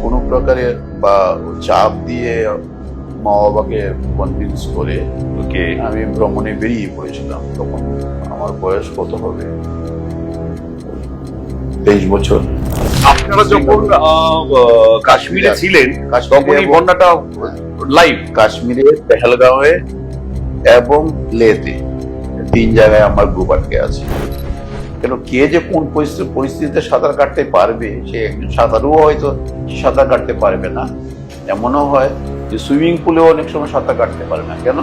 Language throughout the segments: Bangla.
কোনো প্রকারে বা চাপ দিয়ে মা বাবাকে কনভিন্স করে ওকে আমি ভ্রমণে বেরিয়ে পড়েছিলাম। তখন আমার বয়স কত হবে, 23 বছর। আপনারা যখন কাশ্মীরে ছিলেন কাশ্মীরে তখন এই এবং- বন্যাটা লাইভ কাশ্মীরে, পেহেলগাঁওয়ে এবং লেতে 3 জায়গায় আমার গ্রুপ আটকে আছে। কেন, কে যে কোন পরিস্থিতিতে সাঁতার কাটতে পারবে, সে একজন সাঁতারুও হয়তো সাঁতার কাটতে পারবে না, এমনও হয় যে সুইমিং পুলেও অনেক সময় সাঁতার কাটতে পারে না। কেন,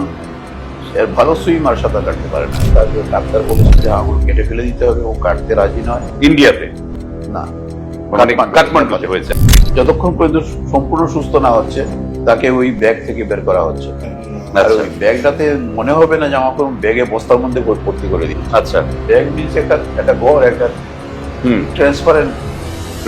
এর ভালো সুইমার সাঁতার কাটতে পারে না, তারপরে ডাক্তার বলেছে যে আঙুল কেটে ফেলে দিতে হবে, ও কাটতে রাজি নয়। ইন্ডিয়াতে না, মানে কাঠমান্ডুতে হয়েছে। যতক্ষণ পর্যন্ত সম্পূর্ণ সুস্থ না হচ্ছে তাকে ওই ব্যাগ থেকে বের করা হচ্ছে। আর আচ্ছা ওই ব্যাগটাতে মনে হবে না যে আমাকে ব্যাগে বস্তার মধ্যে ভর্তি করে দিচ্ছে। আচ্ছা ব্যাগ মিনস একটা ঘর, একটা ট্রান্সপারেন্ট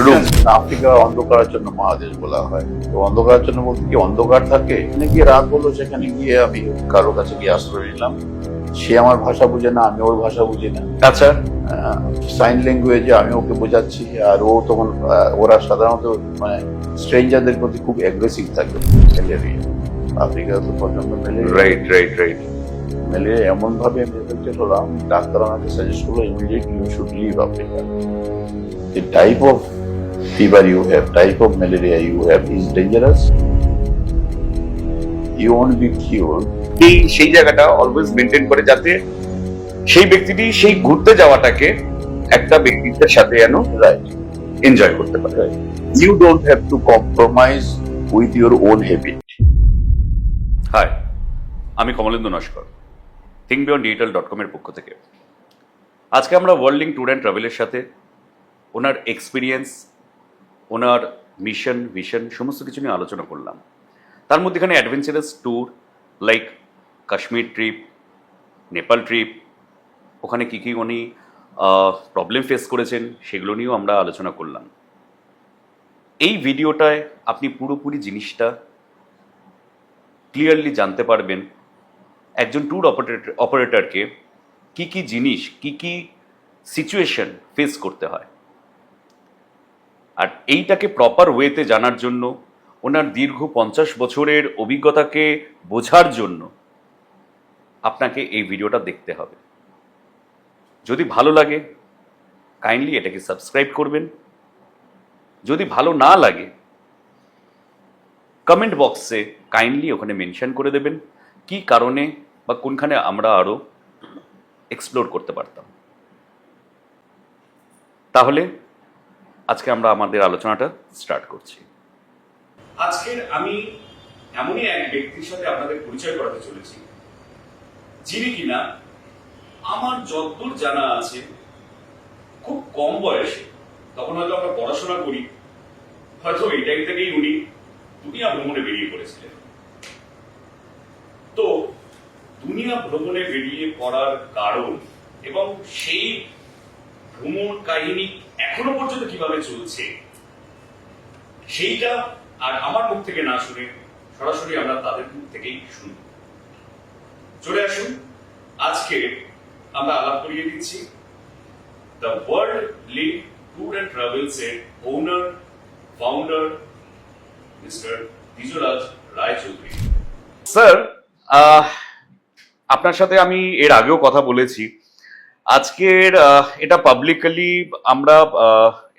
রুম। আফ্রিকা অন্ধকারের জন্য মহাদেশ বলা হয়। তো অন্ধকারের জন্য বলতে কি অন্ধকার থাকে, এখানে গিয়ে রাত হলো, সেখানে গিয়ে আমি কারোর কাছে গিয়ে আশ্রয় নিলাম। সে আমার ভাষা বুঝে না, আমি ওর ভাষা বুঝি না। আচ্ছা সাইন ল্যাঙ্গুয়েজে আমি ওকে বোঝাচ্ছি, আর ও তখন ওরা সাধারণত মানে স্ট্রেঞ্জারদের প্রতি খুব অ্যাগ্রেসিভ থাকে। ম্যালেরিয়া, আফ্রিকা তো প্রচন্ড malaria. Right right right malaria এমন ভাবে আমি এফেক্টেড হলাম, ডাক্তার আমাকে সাজেস্ট করলো immediately you should leave Africa. The type of fever you have, type of malaria you have is dangerous. You won't be cured. সেই জায়গাটা অলওয়েজ মেনটেন করে যাতে সেই ব্যক্তিটি সেই ঘুরতে যাওয়াটাকে একটা ব্যক্তিত্বের সাথে যেন Right. এনজয় করতে পারে। Right. You don't have to compromise with your own habit. Hi, আমি কমলেন্দু নস্কর, thinkbeyonddigital.com এর পক্ষ থেকে। আজকে আমরা ওয়ার্ল্ড ট্যুর অ্যান্ড ট্রাভেলের সাথে ওনার এক্সপিরিয়েন্স, ওনার মিশন, ভিশন সমস্ত কিছু নিয়ে আলোচনা করলাম। তার মধ্যে এখানে adventurous tour like Kashmir trip, Nepal trip, ওখানে কী কী উনি প্রবলেম ফেস করেছেন সেগুলো নিয়েও আমরা আলোচনা করলাম। এই ভিডিওটায় আপনি পুরোপুরি জিনিসটা ক্লিয়ারলি জানতে পারবেন একজন ট্যুর অপারেটরকে কী কী জিনিস, কী কী সিচুয়েশন ফেস করতে হয়। আর এইটাকে প্রপার ওয়েতে জানার জন্য, ওনার দীর্ঘ 50 বছরের অভিজ্ঞতাকে বোঝার জন্য আপনাকে এই ভিডিওটা দেখতে হবে। যদি ভালো লাগে কাইন্ডলি এটাকে সাবস্ক্রাইব করবেন। যদি ভালো না লাগে কমেন্ট বক্সে কাইন্ডলি ওখানে মেনশন করে দেবেন কি কারণে বা কোনখানে আমরা আরও এক্সপ্লোর করতে পারতাম। তাহলে আজকে আমরা আমাদের আলোচনাটা স্টার্ট করছি। আজকের আমি এমনই এক ব্যক্তির সাথে আপনাদের পরিচয় করাতে চলেছি, যিনি কিনা আমার যতদূর জানা আছে খুব কম বয়সে, তখন হয়তো আমরা পড়াশোনা করি, হয়তো এই টাইম থেকেই উনি দুনিয়া ভ্রমণে বেরিয়ে পড়েছিলেন। তো দুনিয়া ভ্রমণে বেরিয়ে পড়ার কারণ এবং সেই ভ্রমণ কাহিনী এখনো পর্যন্ত কিভাবে চলছে সেইটা আর আমার মুখ থেকে না শুনে সরাসরি আমরা তাদের মুখ থেকেই শুনব। চলে আসুন, আজকে আমরা আলাপ করিয়ে দিচ্ছি the world league tour and travels এর ওনার, ফাউন্ডার মিস্টার দ্বিজরাজ রায়চৌধুরী। স্যার, আপনার সাথে আমি এর আগেও কথা বলেছি। আজকের এটা পাবলিকলি আমরা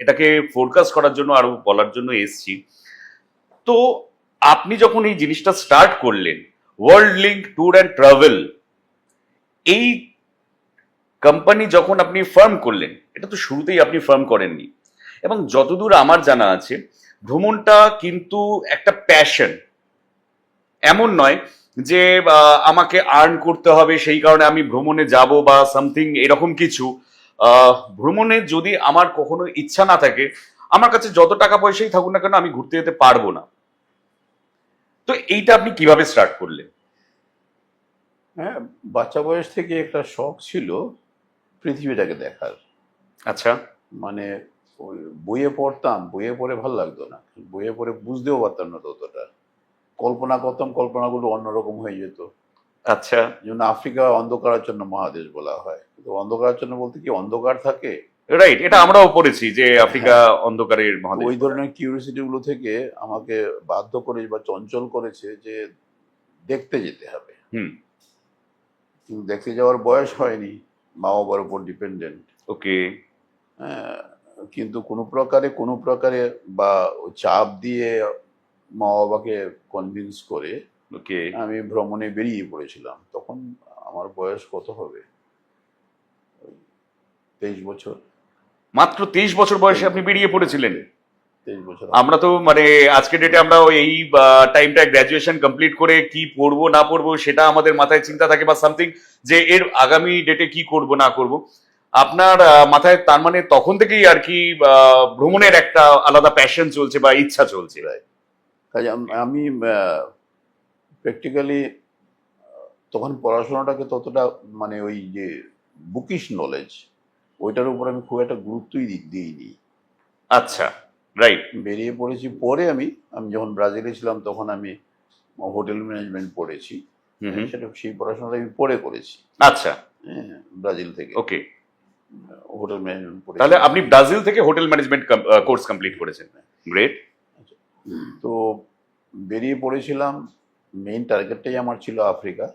এটাকে ফোরকাস্ট করার জন্য আরো বলার জন্য এসেছি। তো আপনি যখন এই জিনিসটা স্টার্ট করলেন, world link tour and travel, এই কোম্পানি যখন আপনি ফার্ম করলেন, এটা তো শুরুতেই আপনি ফার্ম করেননি, এবং যতদূর আমার জানা আছে ভ্রমণটা কিন্তু একটা প্যাশন, এমন নয় যে আমাকে আর্ন করতে হবে সেই কারণে আমি ভ্রমণে যাব বা সামথিং এরকম কিছু। ভ্রমণে যদি আমার কখনো ইচ্ছা না থাকে, আমার কাছে যত টাকা পয়সাই থাকুক না কেন আমি ঘুরতে যেতে পারবো না। তো এইটা আপনি কিভাবে স্টার্ট করলেন? হ্যাঁ, বাচ্চা বয়স থেকে একটা শখ ছিল পৃথিবীটাকে দেখার। আচ্ছা মানে ওই বইয়ে পড়তাম, বইয়ে পড়ে ভালো লাগতো না, বইয়ে পড়ে বুঝতেও পারতাম না ততটা। কল্পনা করতাম, কল্পনাগুলো অন্যরকম হয়ে যেত। আচ্ছা যেমন আফ্রিকা অন্ধকারের জন্য মহাদেশ বলা হয়, কিন্তু অন্ধকারের জন্য বলতে কি অন্ধকার থাকে, রাইট, এটা আমরাও পড়েছি যে আফ্রিকা অন্ধকারের মহাদেশ। ওই ধরনের কিউরিয়াসিটি গুলো থেকে আমাকে বাধ্য করে বা চঞ্চল করেছে যে দেখতে যেতে হবে। হুম। কিন্তু দেখতে যাওয়ার বয়স হয়নি, মা বাবার উপর ডিপেন্ডেন্ট। ওকে। কিন্তু কোনো প্রকারে বা ওই চাপ দিয়ে মা বাবাকে কনভিন্স করে ওকে। আমি ভ্রমণে বেরিয়ে পড়েছিলাম। তখন আমার বয়স কত হবে, 23 বছর। মাত্র 23 বছর বয়সে আপনি বেরিয়ে পড়েছিলেন? 23 বছর। আমরা তো মানে আজকের ডেটে আমরা এই টাইমটা গ্র্যাজুয়েশন কমপ্লিট করে কি পড়বো না পড়বো সেটা আমাদের মাথায় চিন্তা থাকে বা সামথিং, যে এর আগামী ডেটে কি করব না করব। আপনার মাথায় তার মানে তখন থেকেই আর কি ভ্রমণের একটা আলাদা প্যাশন চলছে বা ইচ্ছা চলছে। কাজে আমি প্র্যাকটিক্যালি তখন পড়াশোনাটাকে ততটা মানে ওই যে বুকিশ নলেজ ওইটার উপর আমি খুব একটা গুরুত্বই দিইনি। আচ্ছা, রাইট। বেরিয়ে পড়েছি পরে। আমি যখন ব্রাজিলে ছিলাম তখন আমি হোটেল ম্যানেজমেন্ট পড়েছি। সেটা সেই পড়াশোনাটা আমি পরে করেছি। আচ্ছা, ব্রাজিল থেকে ওকে। হোটেল ম্যানেজমেন্ট পড়েছি। তাহলে আপনি ব্রাজিল থেকে হোটেল ম্যানেজমেন্ট কোর্স কমপ্লিট করেছেন। গ্রেট। তো বেরিয়ে পড়েছিলাম, মেইন টার্গেটটাই আমার ছিল আফ্রিকা,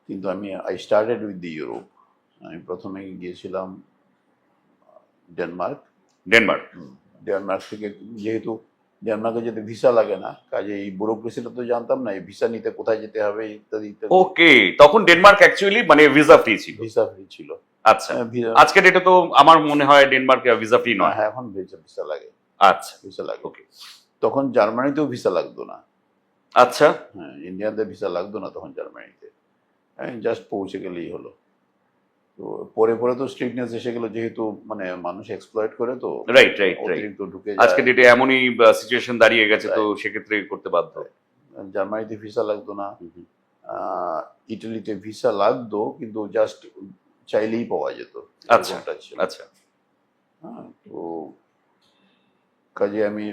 কিন্তু I started with the Europe. আমি প্রথমে গিয়েছিলাম ডেনমার্ক। ডেনমার্ক থেকে, যেহেতু ডেনমার্কে যেতে ভিসা লাগে না, কাজে এই ব্যুরোক্রেসিটা তো জানতাম না, এই ভিসা নিতে কোথায় যেতে হবে ইত্যাদি ইত্যাদি। ওকে, তখন ডেনমার্ক অ্যাকচুয়ালি মানে ভিসা ফ্রি ছিল। ভিসা ফ্রি ছিল। আচ্ছা, আজকে ডেটে তো আমার মনে হয় ডেনমার্কে ভিসা ফ্রি নয়। হ্যাঁ, এখন ভিসা লাগে। আচ্ছা, ভিসা লাগে। ওকে। তখন জার্মানিতেও ভিসা লাগতো না। আচ্ছা। হ্যাঁ, ইন্ডিয়াতে ভিসা লাগতো না তখন জার্মানিতে, জাস্ট পৌঁছে গেলেই হলো। তো পরে তো স্ট্রিক্টনেস এসে গেল, যেহেতু মানে মানুষ এক্সপ্লয়েট করে, তো রাইট। অতিরিক্ত ঢুকে আজকে ডেটে এমনই সিচুয়েশন দাঁড়িয়ে গেছে, তো সেক্ষেত্রে করতে বাধ্য। জার্মানিতে ভিসা লাগতো না, ইটালিতে ভিসা লাগতো, কিন্তু জাস্ট চাইলেই পাওয়া যেত। আচ্ছা, আচ্ছা। তো কাজে আমি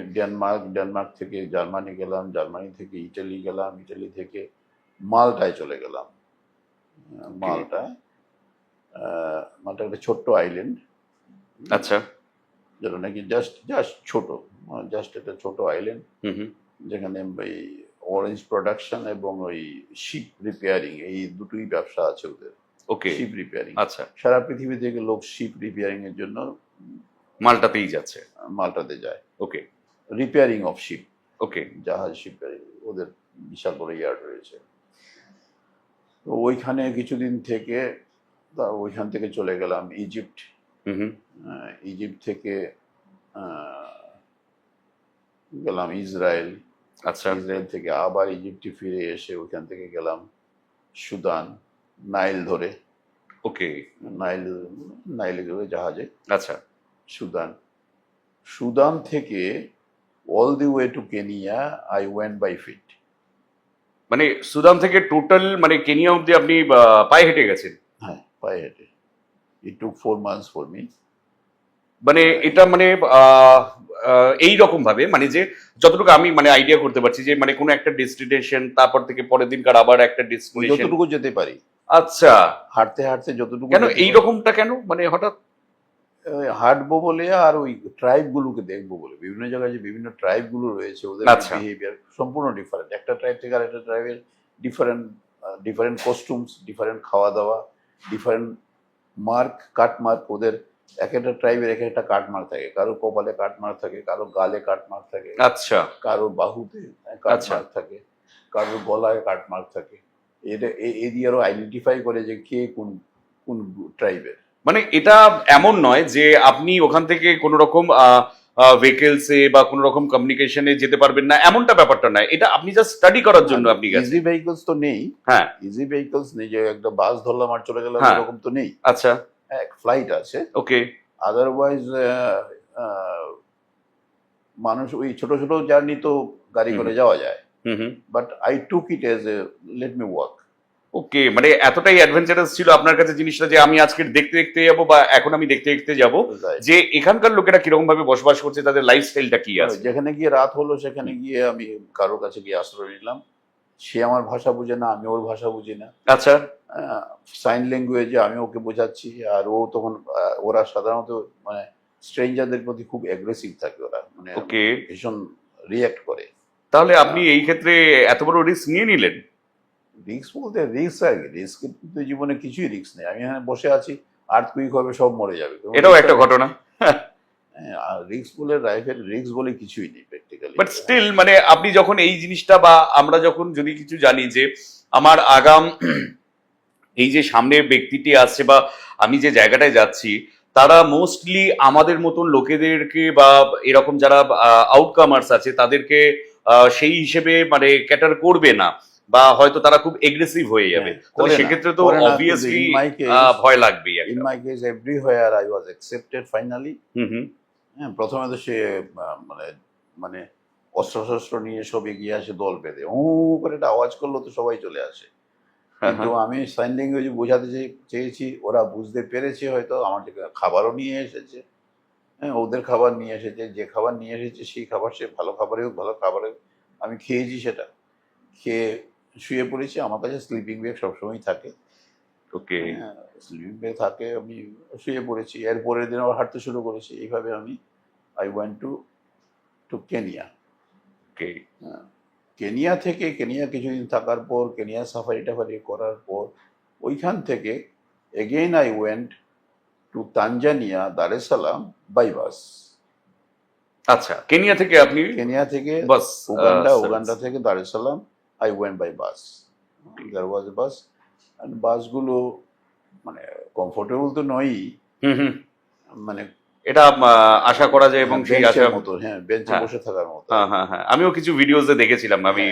ডেনমার্ক থেকে জার্মানি গেলাম, জার্মানি থেকে ইটালি গেলাম, ইটালি থেকে মাল্টায় চলে গেলাম। মাল্টা একটা ছোট্ট আইল্যান্ড। আচ্ছা। যেটা নাকি জাস্ট একটা ছোট আইল্যান্ড, যেখানে ওই অরেঞ্জ প্রোডাকশন এবং ওই শিপ রিপেয়ারিং, এই দুটোই ব্যবসা আছে ওদের। ওকে। Ship repairing. আচ্ছা। সারা পৃথিবী থেকে লোক শিপ রিপেয়ারিং এর জন্য মাল্টাতেই যাচ্ছে। মাল্টাতে যায়। Okay. Repairing of ship. Okay. জাহাজ রিপেয়ারিং, ওদের বিশাল বড় ইয়ার্ড রয়েছে। তো ওইখানে কিছুদিন থেকে, ওইখান থেকে চলে গেলাম ইজিপ্ট। ইজিপ্ট থেকে গেলাম ইসরায়েল। আচ্ছা। ইসরায়েল থেকে আবার ইজিপ্টে ফিরে এসে ওইখান থেকে গেলাম সুদান, নাইল ধরে। ওকে। নাইলে ধরে জাহাজে। আচ্ছা। সুদান থেকে all the way to Kenya I went by feet. মানে সুদান থেকে টোটাল মানে কেনিয়া অব্দি আপনি পায়ে হেঁটে গেছেন? হ্যাঁ, পায়ে হেঁটে। It took 4 months for me. মানে এটা মানে এই রকম ভাবে, মানে যে যতটুকু আমি মানে আইডিয়া করতে পারছি, যে মানে কোনো একটা ডেস্টিনেশন, তারপর থেকে পরের দিনকার আবার একটা ডেস্টিনেশন, যতটুকু যেতে পারি। আচ্ছা। হাঁটতে যতটুকু। কেন এই রকমটা কেন, মানে হঠাৎ হাঁটবো বলে আর ওই ট্রাইব গুলোকে দেখবো বলে। বিভিন্ন জায়গায় যে বিভিন্ন ট্রাইব গুলো রয়েছে, ওদের বিহেভিয়ার সম্পূর্ণ ডিফারেন্ট। একটা ট্রাইব থেকে আরেকটা ট্রাইবের ডিফারেন্ট কস্টিউমস, ডিফারেন্ট খাওয়া দাওয়া, ডিফারেন্ট কাট মার্ক। ওদের এক একটা ট্রাইবের এক একটা কাট মার্ক থাকে। কারো কপালে কাট মার্ক থাকে, কারো গালে কাট মার্ক থাকে, আচ্ছা, কারো বাহুতে কাট মার্ক থাকে, কারো গলায় কাট মার্ক থাকে। এটা এই দিয়ে আরো আইডেন্টিফাই করে যে কে কোন ট্রাইবের। মানে এটা এমন নয় যে আপনি ওখান থেকে কোন রকম ভেহিকলসে বা কোন রকম কমিউনিকেশনে যেতে পারবেন না, এমনটা ব্যাপারটা নয়। এটা আপনি জাস্ট স্টাডি করার জন্য আপনি গেছেন। ইজি ভেহিকলস তো নেই। হ্যাঁ, ইজি ভেহিকলস নেই যে একটা বাস ধরলাম আর চলে গেলাম, এরকম তো নেই। আচ্ছা। ফ্লাইট আছে। ওকে। আদারওয়াইজ মানুষ ওই ছোট ছোট জার্নি তো গাড়ি করে যাওয়া যায়। But I took it as a let me walk. Okay, মানে এতটাই অ্যাডভেঞ্চারাস ছিল আপনার কাছে জিনিসটা যে আমি আজকে দেখতে যাবো, বা এখন আমি দেখতে যাব যে এখানকার লোকেরা কিরকম ভাবে বসবাস করছে, তাদের লাইফস্টাইলটা কি আছে। যেখানে গিয়ে রাত হলো সেখানে গিয়ে আমি কারোর কাছে গিয়ে আশ্রয় নিলাম। সে আমার ভাষা বুঝে না, আমি ওর ভাষা বুঝি না। আচ্ছা। সাইন ল্যাঙ্গুয়েজে আমি ওকে বোঝাচ্ছি, আর ও তখন ওরা সাধারণত মানে স্ট্রেঞ্জারদের প্রতি খুব অ্যাগ্রেসিভ থাকে, ওরা মানে ওকে। ভীষণ রিয়াক্ট করে। তাহলে আপনি এই ক্ষেত্রে এত বড় রিস্ক নিয়ে নিলেন? রিস্ক বলতে রিস্ক আর কি, রিস্ক কিন্তু জীবনে কিছুই রিস্ক নেই। আমি এখানে বসে আছি, আর্থকুইক হবে, সব মরে যাবে, এটাও একটা ঘটনা। আর রিস্ক বলে লাইফের রিস্ক বলে কিছুই নেই প্র্যাকটিক্যালি। বাট স্টিল মানে আপনি যখন এই জিনিসটা, বা আমরা যখন যদি কিছু জানি যে আমার আগাম এই যে সামনে ব্যক্তিটি আসছে বা আমি যে জায়গাটায় যাচ্ছি, তারা মোস্টলি আমাদের মতন লোকেদেরকে বা এরকম যারা আউটকামার্স আছে তাদেরকে সেই হিসেবে মানে ক্যাটার করবে না, বা হয়তো তারা খুব এগ্রেসিভ হয়ে যাবে। তাহলে সেক্ষেত্রে তো অবভিয়াসলি ভয় লাগবেই ইন একটা। My case everywhere I was accepted finally. Hmm. হ্যাঁ, প্রথমে তো সে মানে মানে অস্ত্র নিয়ে সব এগিয়ে আসে দল বেঁধে, করে একটা আওয়াজ করলো তো সবাই চলে আসে। কিন্তু আমি সাইন ল্যাঙ্গুয়েজে বোঝাতে চেয়েছি, ওরা বুঝতে পেরেছে, হয়তো আমার খাবারও নিয়ে এসেছে। হ্যাঁ, ওদের খাবার নিয়ে এসেছে, যে খাবার নিয়ে এসেছে সেই খাবার, সে ভালো খাবারে হোক ভালো খাবারে হোক, আমি খেয়েছি, সেটা খেয়ে শুয়ে পড়েছি। আমার কাছে স্লিপিং ব্যাগ সবসময় থাকে। ওকে। স্লিপিং ব্যাগ থাকে, আমি শুয়ে পড়েছি। এর পরের দিন আবার হাঁটতে শুরু করেছি। এইভাবে আমি I went two Kenya. Okay. Kenya থেকে, কেনিয়া কিছুদিন থাকার পর, কেনিয়া সাফারি টাফারি করার পর, ওইখান থেকে again I went two Tanzania, দার এস সালাম বাই বাস। আচ্ছা, কেনিয়া থেকে আপনি? কেনিয়া থেকে বাস। উগান্ডা থেকে Dar es Salaam I went by bus. There was a bus, and বাসগুলো মানে কমফোর্টেবল তো নয়ই, হুম। মানে এটা আশা করা যায়, এবং সেই আশা বেঞ্চের মতো, হ্যাঁ বেঞ্চে হ্যাঁ। বসে থাকার মতো। হ্যাঁ, আমিও কিছু ভিডিওসে দেখেছিলাম, আমি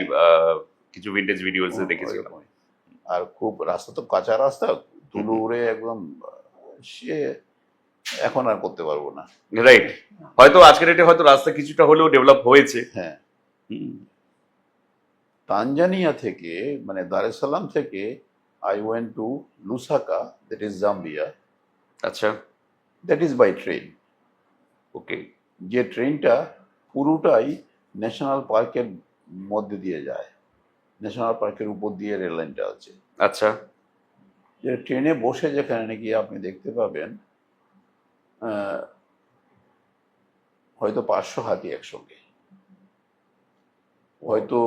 কিছু ভিন্টেজ ভিডিওসে দেখেছিলাম। ওইরকমই। আর খুব রাস্তা তো কাঁচা রাস্তা, ধুলো উড়ে একদম, সে এখন আর করতে পারবো না। রাইট। হয়তো আজকের ডেটে হয়তো রাস্তা কিছুটা হলেও ডেভেলপ হয়েছে। হ্যাঁ। তানজানিয়া থেকে মানে দার এস সালাম থেকে I went to Lusaka, that is Zambia. আচ্ছা। That is by train. Okay. যে ট্রেনটা পুরোটাই ন্যাশনাল পার্কের মধ্যে দিয়ে যায়, ন্যাশনাল পার্কের উপর দিয়ে রেল লাইনটা আছে। আচ্ছা। যে ট্রেনে বসে যেখানে নাকি আপনি দেখতে পাবেন হয়তো 500 হাতি একসঙ্গে, হয়তো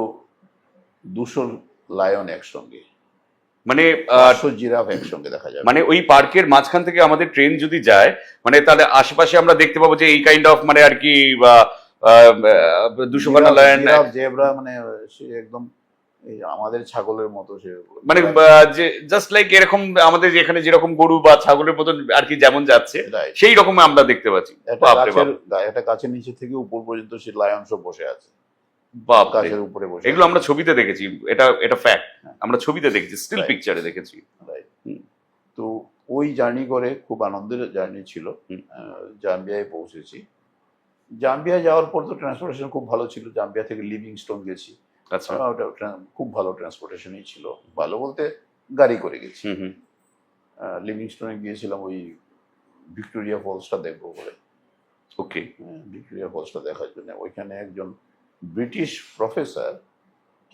200 লায়ন একসঙ্গে, মানে 500 জিরাফ একসঙ্গে দেখা যাবে। মানে ওই পার্কের মাঝখান থেকে আমাদের ট্রেন যদি যায়, মানে তাহলে আশেপাশে আমরা দেখতে পাবো যে এই কাইন্ড অফ মানে আর কি 200 লায়ন, জেব্রা, মানে সে একদম এই আমাদের ছাগলের মতো, সে মানে যে জাস্ট লাইক এরকম আমাদের এখানে যেরকম গরু বা ছাগলের মতন আর কি যেমন যাচ্ছে, সেই রকম আমরা দেখতে পাচ্ছি। একটা গাছের নিচে থেকে উপর পর্যন্ত সে লায়ন সব বসে আছে, বাপরে। গাছের উপরে বসে। এগুলো আমরা ছবিতে দেখেছি, এটা ফ্যাক্ট। আমরা ছবিতে দেখেছি, স্টিল পিকচারে দেখেছি। তো ওই জার্নি করে খুব আনন্দের জার্নি ছিল। জাম্বিয়ায় পৌঁছেছি। জাম্বিয়া যাওয়ার পর তো ট্রান্সপোর্টেশন খুব ভালো ছিল। জাম্বিয়া থেকে লিভিংস্টোন গেছি। আচ্ছা। ওটা খুব ভালো ট্রান্সপোর্টেশনই ছিল, ভালো বলতে গাড়ি করে গেছি। লিভিংস্টোনে গিয়েছিলাম ওই ভিক্টোরিয়া ফলসটা দেখবো বলে। ওকে। ভিক্টোরিয়া ফলসটা দেখার জন্য। ওইখানে একজন British professor,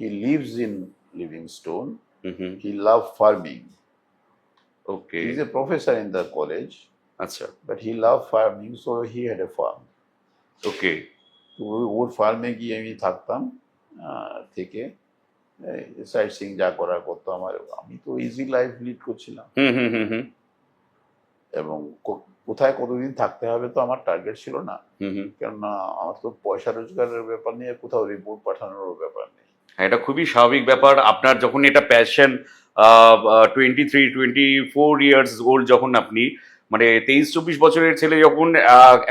he lives in Livingstone, he love farming. Okay. He is a professor in the college, আচ্ছা, but he love farming, so he had a farm. Okay. তো ওর ফার্মে গিয়ে আমি থাকতাম, থেকে সাইট সিইং যা করার করতাম। আর আমি তো ইজি লাইফ লিড করছিলাম, এবং কোথায় কতদিন থাকতে হবে তো আমার টার্গেট ছিল না, কেননা আমার তো পয়সা রোজগারের ব্যাপার নিয়ে কোথাও রিপোর্ট পাঠানোর ব্যাপার নেই। এটা খুবই স্বাভাবিক ব্যাপার। আপনার যখন এটা প্যাশন, 23-24 ইয়ার্স ওল্ড যখন আপনি, মানে 23-24 বছরের ছেলে যখন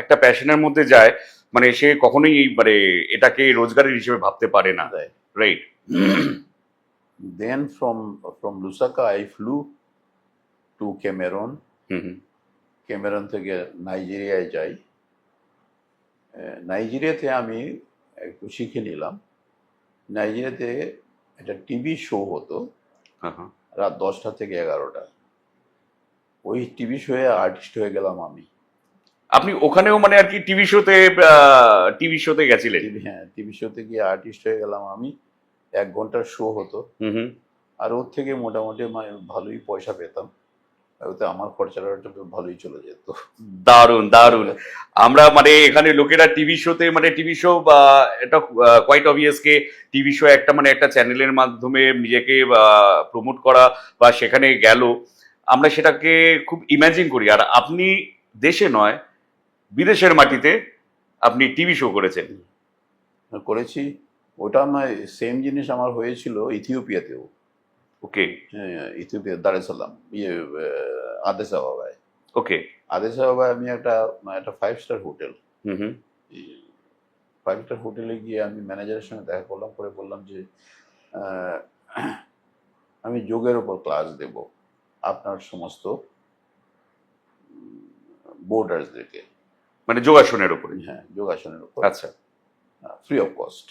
একটা প্যাশনের মধ্যে যায়, মানে সে কখনোই মানে এটাকে রোজগারের হিসেবে ভাবতে পারে না। Right. Then from Lusaka I flew to Cameroon. Cameron থেকে নাইজেরিয়ায় যাই। নাইজেরিয়াতে আমি একটু শিখে নিলাম। নাইজেরিয়াতে একটা টিভি শো হতো রাত 10টা থেকে 11টা। ওই টিভি শোয়ে আর্টিস্ট হয়ে গেলাম আমি। আপনি ওখানেও মানে আর কি টিভি শোতে গেছিলেন? হ্যাঁ, টিভি শোতে গিয়ে আর্টিস্ট হয়ে গেলাম আমি। 1 ঘন্টার শো হতো, হুম হুম। আর ওর থেকে মোটামুটি মানে ভালোই পয়সা পেতাম। আর ওতে আমার খরচাটা তো ভালোই চলে যেত। দারুণ দারুণ। আমরা মানে এখানে লোকেরা টিভি শোতে মানে টিভি শো বা এটা কোয়াইট অবভিয়াস কে টিভি শো একটা মানে একটা চ্যানেলের মাধ্যমে নিজেকে প্রমোট করা বা সেখানে গেল, আমরা সেটাকে খুব ইমাজিন করি। আর আপনি দেশে নয় বিদেশের মাটিতে আপনি টিভি শো করেছেন। করেছি। ওটা আমার সেম জিনিস আমার হয়েছিল ইথিওপিয়াতেও। ওকে হ্যাঁ, ইথিওপিয়া দার এস সালাম, আদেস আবাবায়। ওকে। আদেস আবাবায় আমি একটা একটা 5 স্টার হোটেল, হুম হুম। 5 স্টার হোটেলে গিয়ে আমি ম্যানেজারের সঙ্গে দেখা করলাম, করে বললাম যে আহ, আমি যোগের ওপর ক্লাস দেব আপনার সমস্ত বোর্ডার্সদেরকে। মানে যোগাসনের উপরে। হ্যাঁ, যোগাসনের উপর, আচ্ছা, free of cost.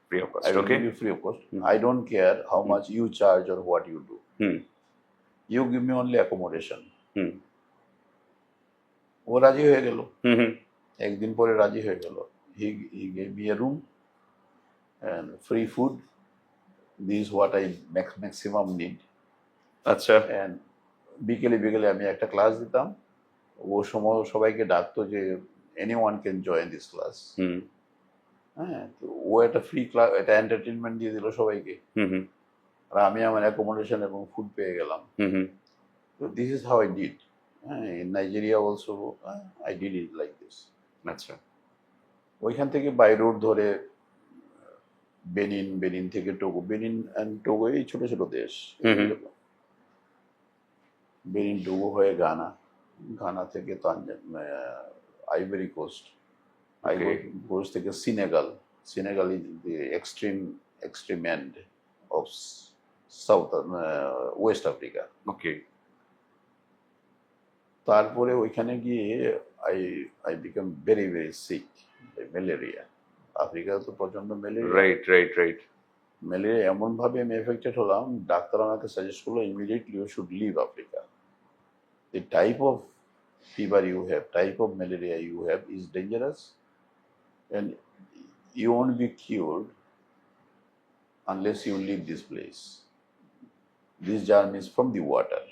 Free of I cost. will okay. give you free of cost. Hmm. I don't care how much you charge or what you do. Hmm You give me only accommodation. হুম ও রাজি হয়ে গেল, হুম হুম। একদিন পরে রাজি হয়ে গেল। He gave me a room and free food. This is what I maximum need. আচ্ছা। And বিকেলে বিকেলে আমি একটা ক্লাস দিতাম। ও সময় সবাইকে ডাকতো যে anyone can join this class. হুম হ্যাঁ, তো ও একটা ফ্রি ক্লাস, একটা এন্টারটেনমেন্ট দিয়ে দিল সবাইকে, হুম হুম আর আমি আমার অ্যাকোমোডেশন এবং ফুড পেয়ে গেলাম। হুম হুম। So this is how I did. In Nigeria also, I did it like this. আচ্ছা। ওইখান থেকে বাই রোড ধরে বেনিন, বেনিন থেকে টোগো, বেনিন অ্যান্ড টোগো এই ছোট ছোট দেশ। Hmm hmm. বেনিন টোগো হয়ে ঘানা, ঘানা থেকে আইভরি কোস্ট, আইভরি কোস্ট থেকে Senegal, Senegal is the extreme end of south west Africa. Okay. তারপরে ওইখানে গিয়ে I I become very very sick, malaria. Africa তো প্রচন্ড malaria. Right right right. Malaria এমন ভাবে আমি এফেক্টেড হলাম, ডাক্তার আমাকে সাজেস্ট করলো immediately you should leave Africa. The type of fever you have, type of malaria you have is dangerous, and you won't be cured unless you leave this place. This germ is from the water.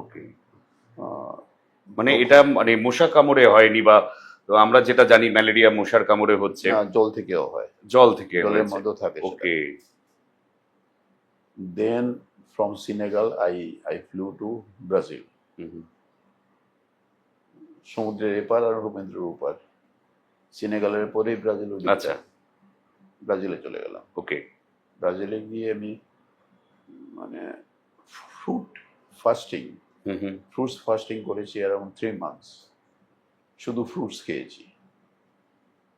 Okay. Uh, মানে এটা মানে মশা কামড়ে হয়নি বা তো আমরা যেটা জানি ম্যালেরিয়া মশার কামড়ে হচ্ছে, না, জল থেকেও হয়, জল থেকে জলের হয়েছে। মধ্যে থাকে সেটা। ওকে। Then from Senegal I flew to Brazil. হুম হুম। সমুদ্রের এপার আর সমুদ্রের ওপার। সিনেগালের পরেই ব্রাজিল। আচ্ছা। ব্রাজিলে চলে গেলাম। ওকে। ব্রাজিলে গিয়ে আমি মানে fruit fasting, hmm hmm. Fruits fasting করেছি অ্যারাউন্ড 3 months, শুধু ফ্রুটস খেয়েছি।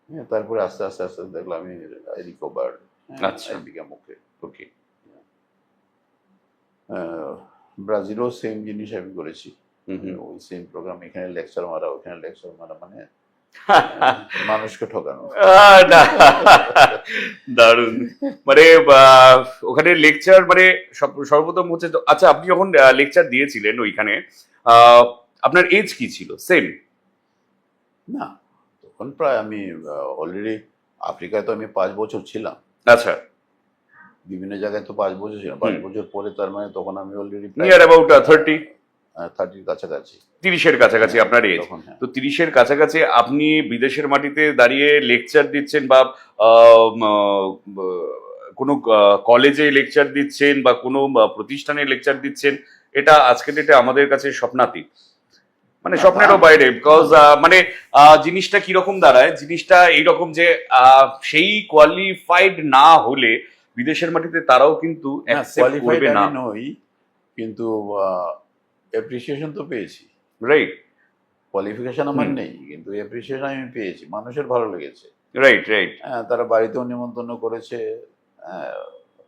হ্যাঁ, তারপরে আস্তে আস্তে আস্তে দেখলাম আমি আই রিকভার্ড। আচ্ছা। I become okay. ওকে। ব্রাজিলও সেম জিনিস আমি করেছি, হুম হুম। ওই সেম প্রোগ্রাম, এখানে লেকচার মারা ওখানে লেকচার মারা, মানে মানুষকে ঠকানো। না, দারুণ। মানে ওখানে লেকচার মানে সর্বপ্রথম হচ্ছে তো, আচ্ছা আপনি যখন লেকচার দিয়েছিলেন ওইখানে আপনার এজ কি ছিল? সেম? না, তখন প্রায় আমি অলরেডি আফ্রিকায় তো আমি 5 বছর ছিলাম, আচ্ছা। বিভিন্ন জায়গায় তো 5 বছর ছিলাম। 5 বছর পরে তার মানে তখন আমি অলরেডি নিয়ার অ্যাবাউট 30, 30 কাছাকাছি। 30-এর কাছাকাছি আপনার এজ। তখন হ্যাঁ। তো 30-এর কাছাকাছি আপনি বিদেশের মাটিতে দাঁড়িয়ে লেকচার দিচ্ছেন বা আম, কোনো কলেজে লেকচার দিচ্ছেন বা কোনো প্রতিষ্ঠানে লেকচার দিচ্ছেন, এটা আজকের ডেটে আমাদের কাছে স্বপ্নাতীত, মানে স্বপ্নেরও বাইরে। বিকজ মানে জিনিসটা কিরকম দাঁড়ায়, জিনিসটা এইরকম যে সেই কোয়ালিফাইড না হলে বিদেশের মাটিতে তারাও কিন্তু অ্যাকসেপ্ট কোয়ালিফাইড করবে না। আমি নই, কিন্তু অ্যাপ্রিসিয়েশন তো পেয়েছি। রাইট কোয়ালিফিকেশন আমার নেই, কিন্তু অ্যাপ্রিসিয়েশন আমি পেয়েছি, মানুষের ভালো লেগেছে। Right right. তারা বাড়িতেও নিমন্ত্রণ করেছে,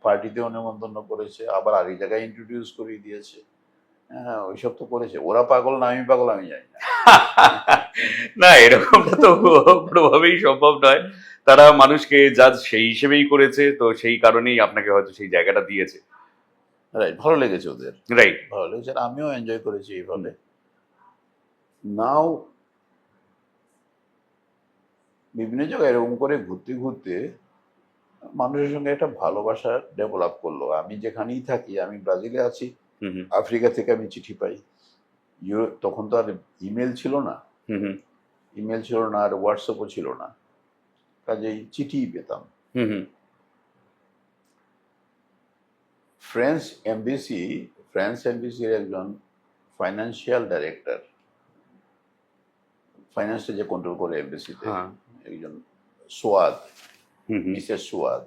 পার্টিতেও নিমন্ত্রণ করেছে, আবার আরেক জায়গায় ইন্ট্রোডিউস করিয়ে দিয়েছে। হ্যাঁ, ওইসব তো করেছে। ওরা পাগল না আমি পাগল আমি জানি না। না, এরকমটা তো কোনোভাবেই সম্ভব নয়। তারা মানুষকে জাজ সেই হিসেবেই করেছে, তো সেই কারণেই আপনাকে হয়তো সেই জায়গাটা দিয়েছে। রাইট, ভালো লেগেছে ওদের, রাইট। ভালো লেগেছে, আর আমিও এনজয় করেছি এইভাবে। নাও বিভিন্ন জায়গায় এরকম করে ঘুরতে ঘুরতে মানুষের সঙ্গে একটা ভালোবাসা ডেভেলপ করলো। আমি যেখানেই থাকি, আমি ব্রাজিলে আছি, হুম হুম আফ্রিকা থেকে আমি চিঠি পাই। তখন তো আর ইমেল ছিল না, হুম হুম ইমেল ছিল না, আর হোয়াটসঅ্যাপও ছিল না, কাজেই চিঠিই পেতাম। হুম হুম ফ্রেঞ্চ এমবিসি, ফ্রান্স এমবিসির একজন ফাইন্যান্সিয়াল ডাইরেক্টর, ফাইন্যান্সটা যে কন্ট্রোল করে এমবিসিতে, হ্যাঁ একজন সোয়াদ, হুম হুম মিসেস সোয়াদ,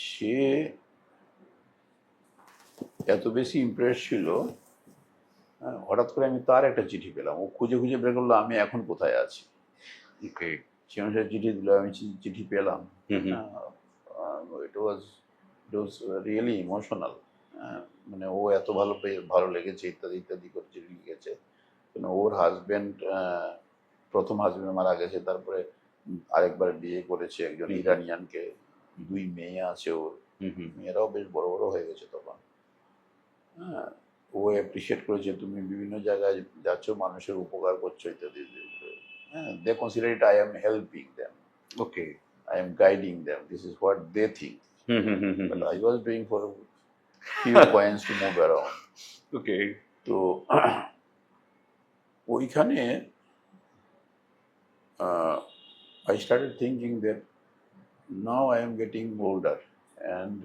সে এত বেশি ইমপ্রেস ছিল, হঠাৎ করে আমি তার একটা চিঠি পেলাম। ও খুঁজে খুঁজে বের করলো আমি এখন কোথায় আছি। ওকে সে অনুসারে চিঠি দিল, আমি চিঠি পেলাম। হুম হুম ইট ওয়াজ রিয়েলি ইমোশনাল। মানে ও এত ভালো লেগেছে, ইত্যাদি ইত্যাদি করে চিঠি লিখেছে। ওর হাজবেন্ড, প্রথম হাজবেন্ড মারা গেছে, তারপরে আরেকবার বিয়ে করেছে একজন ইরানিয়ানকে, 2 মেয়ে আছে ওর, হুম হুম মেয়েরাও বেশ বড় বড় হয়ে গেছে তখন। হ্যাঁ, ও অ্যাপ্রিসিয়েট করেছে, তুমি বিভিন্ন জায়গায় যাচ্ছ, মানুষের উপকার করছো, ইত্যাদি ইত্যাদি। হ্যাঁ, they consider it I am helping them, okay I am guiding them. This is what they think. Hmm hmm hmm hmm But I was doing for a few coins to move around. ওকে তো ওইখানে I started thinking that now I am getting older and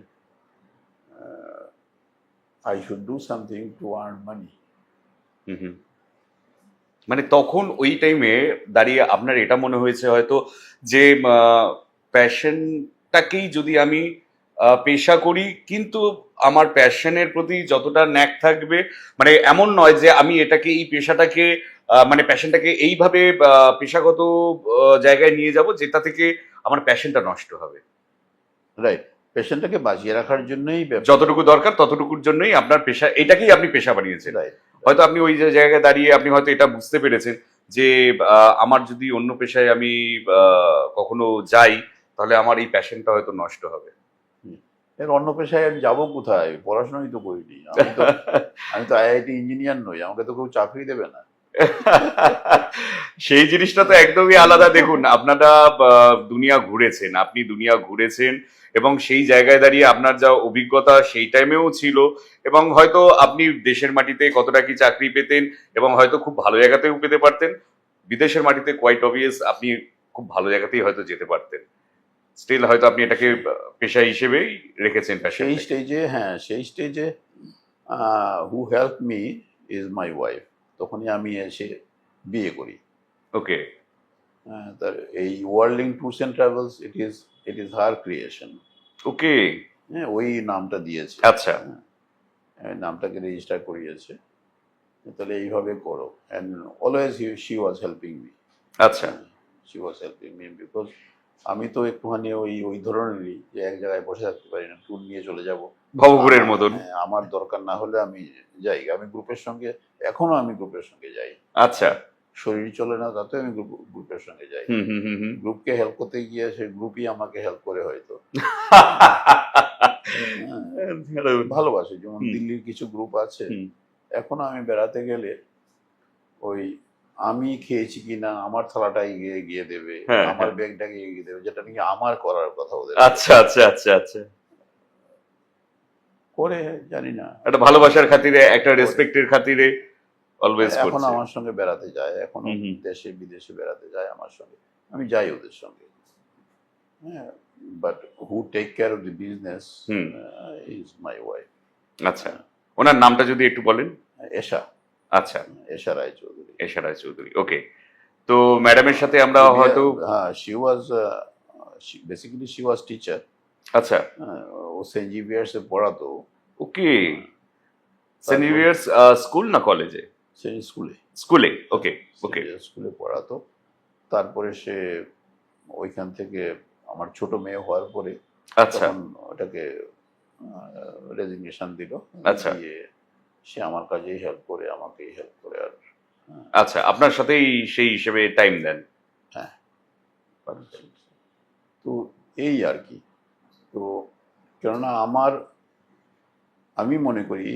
I should do something to earn money. হুম হুম মানে তখন ওই টাইমে দাঁড়িয়ে আপনার এটা মনে হয়েছে হয়তো যে প্যাশনটাকেই যদি আমি পেশা করি, কিন্তু আমার প্যাশনের প্রতি যতটা ন্যাক থাকবে, মানে এমন নয় যে আমি এটাকে এই পেশাটাকে মানে প্যাশনটাকে এইভাবে পেশাগত জায়গায় নিয়ে যাব যেটা থেকে আমার প্যাশনটা নষ্ট হবে। রাইট, পেশেন্টটাকে বাঁচিয়ে রাখার জন্যই যতটুকু দরকার ততটুকুর জন্যই আপনার পেশা, এটাকেই আপনি পেশা বানিয়েছেন। রাইট। হয়তো আপনি ওই যে জায়গায় দাঁড়িয়ে আপনি হয়তো এটা বুঝতে পেরেছেন যে আমার যদি অন্য পেশায় আমি কখনো যাই তাহলে আমার এই প্যাশনটা হয়তো নষ্ট হবে। এর অন্য পেশায় আমি যাবো কোথায়? পড়াশোনাই তো করিনি আমি তো আইআইটি ইঞ্জিনিয়ার নই, আমাকে তো কেউ চাকরি দেবে না। সেই জিনিসটা তো একদমই আলাদা। দেখুন, আপনারা দুনিয়া ঘুরেছেন, আপনি দুনিয়া ঘুরেছেন এবং সেই জায়গায় দাঁড়িয়ে আপনার যা অভিজ্ঞতা সেই টাইমেও ছিল, এবং হয়তো আপনি দেশের মাটিতে কতটা কি চাকরি পেতেন এবং হয়তো খুব ভালো জায়গাতেও পেতে পারতেন। বিদেশের মাটিতে কোয়াইট অবভিয়াস আপনি খুব ভালো জায়গাতেই হয়তো যেতে পারতেন। স্টিল হয়তো আপনি এটাকে পেশা হিসেবেই রেখেছেন। সেই স্টেজে, হ্যাঁ, সেই স্টেজে who help me is my wife. তখনই আমি এসে বিয়ে করি। ওকে তার এই worlding tours and travels, it is her creation. Okay হ্যাঁ, ওই নামটা দিয়েছে। আচ্ছা নামটাকে রেজিস্টার করিয়েছে, তাহলে এইভাবে করো। And always she was helping me. আচ্ছা she was helping me because আমি তো একটুখানি ওই ধরনেরই, যে এক জায়গায় বসে থাকতে পারি না, ট্যুর নিয়ে চলে যাব ভবঘুরের মতন। আমার দরকার না হলে আমি যাই। আমি গ্রুপের সঙ্গে, এখনো আমি গ্রুপের সঙ্গে যাই। আচ্ছা শরীর চলে না তাতে আমি গ্রুপের সঙ্গে যাই। হুম হুম হুম হুম গ্রুপকে হেল্প করতে গিয়ে সেই গ্রুপই আমাকে হেল্প করে হয়তো। ভালোবাসি, যেমন দিল্লির কিছু গ্রুপ আছে, এখনো আমি বেড়াতে গেলে ওই আমি খেয়েছি কিনা আমার থালাটা এগিয়ে গিয়ে দেবে, আমার ব্যাগটাকে এগিয়ে দেবে, যেটা নাকি আমার করার কথা ওদের। আচ্ছা আচ্ছা আচ্ছা আচ্ছা করে জানি না, একটা ভালোবাসার খাতিরে, একটা রেসপেক্টের খাতিরে অলওয়েজ এখন করছে। আমার সঙ্গে বেড়াতে যায়, এখনো দেশে বিদেশে বেড়াতে যায় আমার সঙ্গে, আমি যাই ওদের সঙ্গে। হ্যাঁ, but who take care of the business is my wife. আচ্ছা, ওনার নামটা যদি একটু বলেন। এশা। আচ্ছা, এশা রায়চৌধুরী। এশা রায়চৌধুরী। ওকে, তো ম্যাডামের সাথে আমরা হয়তো, হ্যাঁ, she was basically she was teacher. আচ্ছা ও সেন্ট জেভিয়ার্স এ পড়াতো। ওকে, সেন্ট জেভিয়ার্স স্কুল না কলেজে? সেই স্কুলে। স্কুলে, ওকে ওকে। স্কুলে পড়াতো। তারপরে সে ওইখান থেকে, আমার ছোট মেয়ে হওয়ার পরে আচ্ছা তখন ওটাকে রেজিগনেশন দিল। আচ্ছা দিয়ে সে আমার কাজেই হেল্প করে, আমাকেই হেল্প করে। আর আচ্ছা, আপনার সাথেই সেই হিসেবে টাইম দেন। হ্যাঁ, তো এই আর কি। তো কেননা আমি মনে করি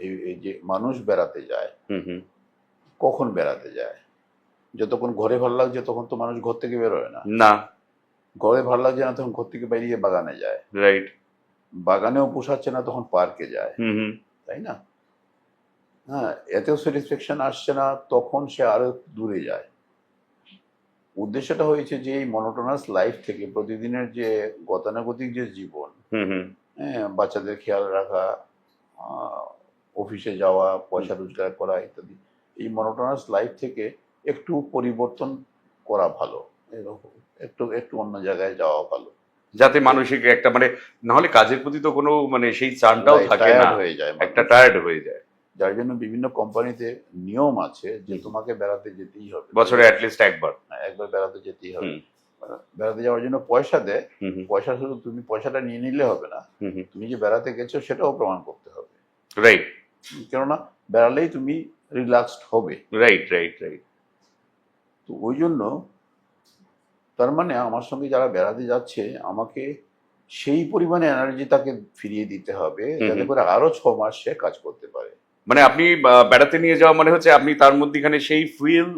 এই যে মানুষ বেড়াতে যায়, কখন বেড়াতে যায়? যতক্ষণ ঘরে ভালো লাগছে তখন তো মানুষ ঘর থেকে বেরোয় না। না, ঘরে ভালো লাগছে না তখন ঘর থেকে বেরিয়ে বাগানে যায়, রাইট। বাগানেও পোষাচ্ছে না তখন পার্কে যায়, হুম হুম। তাই না? হ্যাঁ, এতেও স্যাটিসফ্যাকশন আসছে না তখন সে আরো দূরে যায়। উদ্দেশ্যটা হয়েছে যে এই মনোটোনাস লাইফ থেকে প্রতিদিনের যে গতানুগতিক যে জীবন, হুম হুম। হ্যাঁ, বাচ্চাদের খেয়াল রাখা, অফিসে যাওয়া, পয়সা রোজগার করা ইত্যাদি, এই মনোটোনাস লাইফ থেকে একটু পরিবর্তন করা ভালো, এরকম একটু একটু অন্য জায়গায় যাওয়া ভালো। যাতে মানসিক একটা মানে, নাহলে কাজের প্রতি তো কোনো মানে সেই চানটাও থাকে না, টায়ার্ড হয়ে যায় একটা মানুষ। টায়ার্ড হয়ে যায়। যার জন্য বিভিন্ন কোম্পানিতে নিয়ম আছে যে তোমাকে বেড়াতে যেতেই হবে, বছরে অ্যাটলিস্ট একবার। একবার বেড়াতে যেতেই হবে। হুম বেড়াতে যাওয়ার জন্য পয়সা দেয়, হুম হুম পয়সা শুধু তুমি পয়সাটা নিয়ে নিলে হবে না, হুম হুম। তুমি যে বেড়াতে গেছো সেটাও প্রমাণ করতে হবে। রাইট কেননা বেড়ালেই তুমি রিল্যাক্সড হবে। Right right right. তো ওই জন্য তার মানে আমার সঙ্গে যারা বেড়াতে যাচ্ছে আমাকে সেই পরিমাণে এনার্জি তাকে ফিরিয়ে দিতে হবে হুম যাতে হুম। করে আরো 6 মাস সে কাজ করতে পারে। মানে আপনি বেড়াতে নিয়ে যাওয়া মানে হচ্ছে আপনি তার মধ্যেখানে সেই ফুয়েল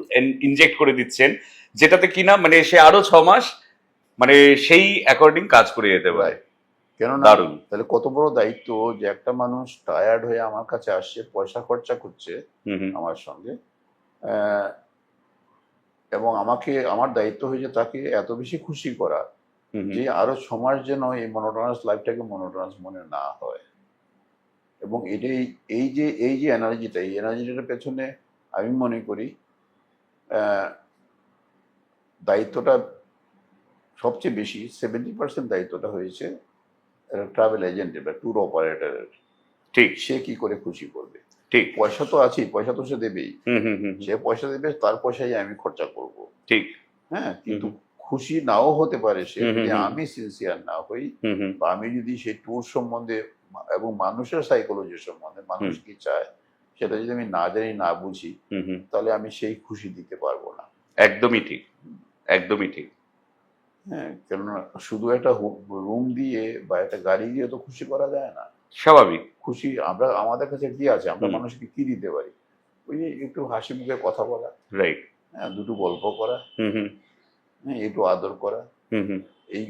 ইনজেক্ট করে দিচ্ছেন, যেটাতে কিনা মানে সে আরো 6 মাস মানে সেই অ্যাকর্ডিং কাজ করে যেতে পারে। Right. কেননা দারুণ। তাহলে কত বড় দায়িত্ব যে একটা মানুষ টায়ার্ড হয়ে আমার কাছে আসছে, পয়সা খরচা করছে হুম হুম আমার সঙ্গে, আহ, এবং আমাকে আমার দায়িত্ব হয়েছে তাকে এত বেশি খুশি করা হুম হুম। যে আরো 6 মাস যেন এই মনোটোনাস লাইফটাকে মনোটোনাস মনে না হয়। এবং এটাই এই যে এনার্জিটা, এই এনার্জিটার পেছনে আমি মনে করি আহ, দায়িত্বটা সবচেয়ে বেশি 70% দায়িত্বটা হয়েছে ট্রাভেল এজেন্টের বা ট্যুর অপারেটরের। ঠিক সে কি করে খুশি করবে? ঠিক। পয়সা তো আছেই, পয়সা তো সে দেবেই, হুম হুম হুম হুম। সে পয়সা দেবে, তার পয়সাই আমি খরচা করব। ঠিক। হ্যাঁ, কিন্তু হুম খুশি নাও হতে পারে সে হুম যদি হুম আমি সিনসিয়ার না হই, হুম হুম বা আমি যদি সেই ট্যুর সম্বন্ধে এবং মানুষের সাইকোলজি সম্বন্ধে, মানুষ হুম কি চায় সেটা যদি আমি না জানি, না বুঝি, হুম হুম। তাহলে আমি সেই খুশি দিতে পারবো না। একদমই ঠিক, একদমই ঠিক। হ্যাঁ, কেননা শুধু একটা রুম দিয়ে বা একটা গাড়ি দিয়ে তো খুশি করা যায় না। স্বাভাবিক। খুশি আমরা, আমাদের কাছে কি আছে, আমরা হুম। মানুষকে কি দিতে পারি? ওই যে একটু হাসি মুখে কথা বলা, রাইট। হ্যাঁ, দুটো গল্প করা, হুম হুম হ্যাঁ, একটু আদর করা, হুম হুম। এই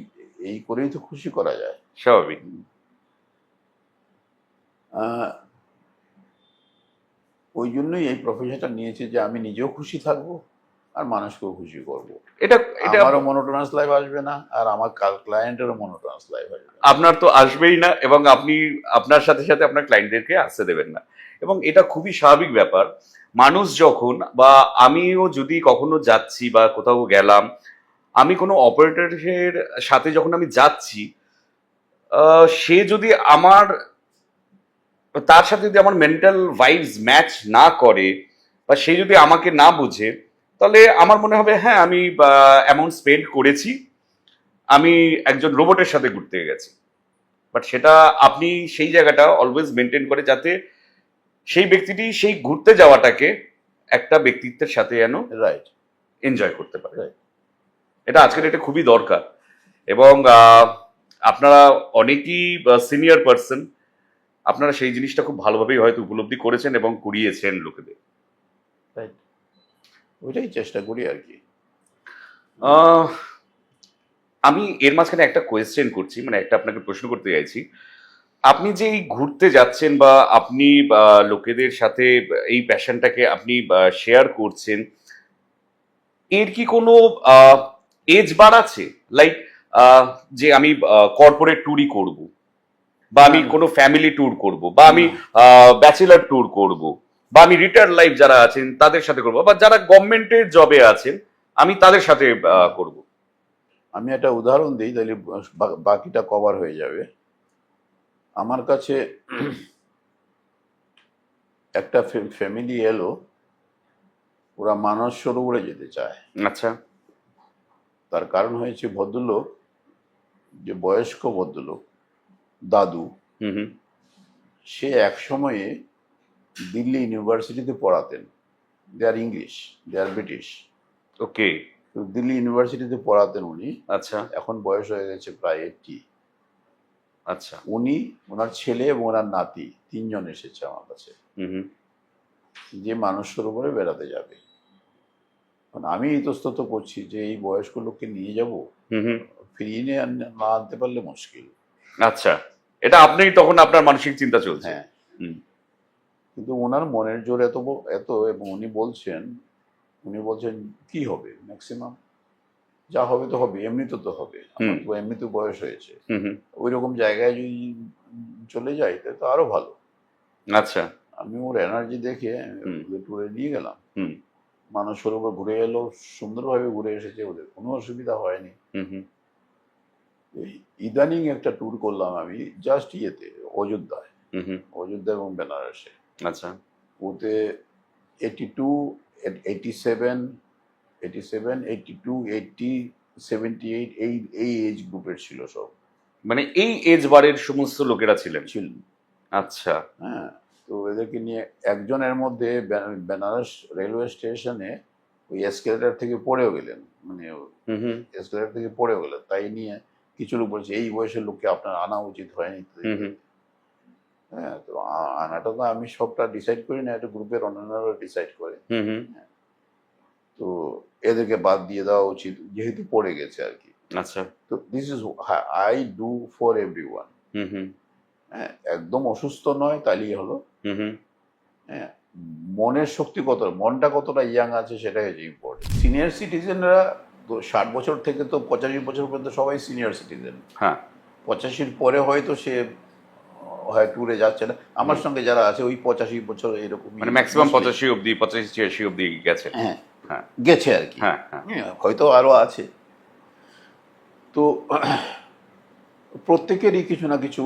এই করেই তো খুশি করা যায়। স্বাভাবিক। আহ, ওই জন্যই এই প্রফেশনটা নিয়েছি যে আমি নিজেও খুশি থাকবো আর মানুষকেও খুশি করব। এটা এটা আমারও মনোটোনাস লাইফ আসবে না আর আমার ক্লায়েন্টেরও মনোটোনাস লাইফ আসবে না। আপনার তো আসবেই না, এবং আপনি আপনার সাথে সাথে আপনার ক্লায়েন্টদেরকে আসতে দেবেন না, এবং এটা খুবই স্বাভাবিক ব্যাপার। মানুষ যখন বা আমিও যদি কখনো যাচ্ছি বা কোথাও গেলাম, আমি কোনো অপারেটরের সাথে যখন আমি যাচ্ছি, সে যদি আমার তার সাথে যদি আমার মেন্টাল ভাইবস ম্যাচ না করে বা সে যদি আমাকে না বুঝে, তাহলে আমার মনে হবে হ্যাঁ আমি অ্যামাউন্ট স্পেন্ড করেছি, আমি একজন রোবটের সাথে ঘুরতে গেছি। বাট সেটা আপনি সেই জায়গাটা অলওয়েজ মেনটেন করে যাতে সেই ব্যক্তিটি সেই ঘুরতে যাওয়াটাকে একটা ব্যক্তিত্বের সাথে যেন রাইট, এনজয় করতে পারে। রাইট। এটা আজকের এটা খুবই দরকার। এবং আপনারা অনেকেই সিনিয়র পার্সন, আপনারা সেই জিনিসটা খুব ভালোভাবেই হয়তো উপলব্ধি করেছেন এবং করিয়েছেন লোকেদের। রাইট, ওইটাই চেষ্টা করি আর কি। আহ, আমি এর মাঝখানে একটা কোয়েশ্চেন করছি, মানে একটা আপনাকে প্রশ্ন করতে চাইছি। আপনি যে এই ঘুরতে যাচ্ছেন বা আপনি লোকেদের সাথে এই প্যাশনটাকে আপনি শেয়ার করছেন, এর কি কোনো এজ বার আছে? লাইক যে আমি কর্পোরেট ট্যুরই করব, বা আমি না, না। কোনো ফ্যামিলি ট্যুর করব, বা আমি না। ব্যাচেলার ট্যুর করব, বা আমি রিটায়ার্ড লাইফ যারা আছেন তাদের সাথে করব, বা যারা গভর্নমেন্টের জবে আছেন আমি তাদের সাথে করব। আমি একটা উদাহরণ দিই তাহলে বাকিটা কভার হয়ে যাবে। আমার কাছে একটা ফ্যামিলি এলো, ওরা মানস সরোবরে যেতে চায়। আচ্ছা। তার কারণ হয়েছে ভদ্রলোক, যে বয়স্ক ভদ্রলোক, দাদু, হুম হুম। সে এক সময়ে দিল্লি ইউনিভার্সিটিতে পড়াতেন। দে আর ইংলিশ, দে আর ব্রিটিশ। ওকে। তো দিল্লি ইউনিভার্সিটিতে পড়াতেন উনি। আচ্ছা এখন বয়স হয়ে গেছে প্রায় 80। আচ্ছা। উনি, ওনার ছেলে এবং ওনার নাতি, 3জন এসেছে আমার কাছে, হুম হুম যে মানস সরোবরে বেড়াতে যাবে। এখন আমি ইতস্তত করছি যে এই বয়স্ক লোককে নিয়ে যাব হুম হুম ফিরিয়ে নিয়ে না আনতে পারলে মুশকিল। আচ্ছা, এটা আপনি তখন আপনার মানসিক চিন্তা চলছে। হ্যাঁ, হুম কিন্তু ওনার মনের জোর এত, এবং উনি বলছেন কি হবে, ম্যাক্সিমাম যা হবে তো হবে, এমনিতে তো হবে, আমার তো এমনিতে বয়স হয়েছে, হুম হুম। ওই রকম জায়গায় যদি চলে যাই তাহলে তো আরো ভালো। আচ্ছা। আমি ওর এনার্জি দেখে ওদের ট্যুরে নিয়ে গেলাম। হুম মানস সরোবর ঘুরে এলো, সুন্দরভাবে ঘুরে এসেছে, ওদের কোনো অসুবিধা হয়নি। হুম হুম। এই ইদানিং একটা ট্যুর করলাম আমি, জাস্ট অযোধ্যায়, হুম হুম। অযোধ্যা এবং বেনারসে। আচ্ছা। ওতে 82, 87, 80, 78 এই এজ গ্রুপের ছিল সব। মানে এই এজ বারের সমস্ত লোকেরা ছিলেন? ছিলেন। আচ্ছা। হ্যাঁ, তো এদেরকে নিয়ে একজনের মধ্যে বেনারস রেলওয়ে স্টেশনে ওই এসকেলেটর থেকে পড়েও গেলেন, মানে হুম হুম। এসকেলেটর থেকে পড়েও গেলেন, তাই নিয়ে কিছু লোক বলছে এই বয়সের লোককে আপনার আনা উচিত হয়নি। হুম হুম। হ্যাঁ, তো আনাটা তো আমি সবটা ডিসাইড করি না, একটা গ্রুপের অন্যান্যরা ডিসাইড করে। হুম হুম। তো এদেরকে বাদ দিয়ে দেওয়া উচিত, যেহেতু পড়ে গেছে আর কি। আচ্ছা। তো this is I do for everyone. Hmm hmm. হ্যাঁ, একদম অসুস্থ নয় তাহলেই হলো। হুম হুম। হ্যাঁ, মনের শক্তি মনটা কতটা ইয়াং আছে সেটাই হচ্ছে ইম্পর্টেন্ট। সিনিয়র সিটিজেনরা তো 60 বছর থেকে তো 85 বছর পর্যন্ত সবাই সিনিয়র সিটিজেন। হ্যাঁ। 85-র পরে হয়তো সে হয় ট্যুরে যাচ্ছে না। আমার সঙ্গে যারা আছে ওই 85 বছর এরকম, মানে ম্যাক্সিমাম 85 অব্দি, 85-86 অব্দি গেছে। হ্যাঁ হ্যাঁ গেছে আর কি। হ্যাঁ হ্যাঁ। হয়তো আরো আছে। তো প্রত্যেকেরই কিছু না কিছু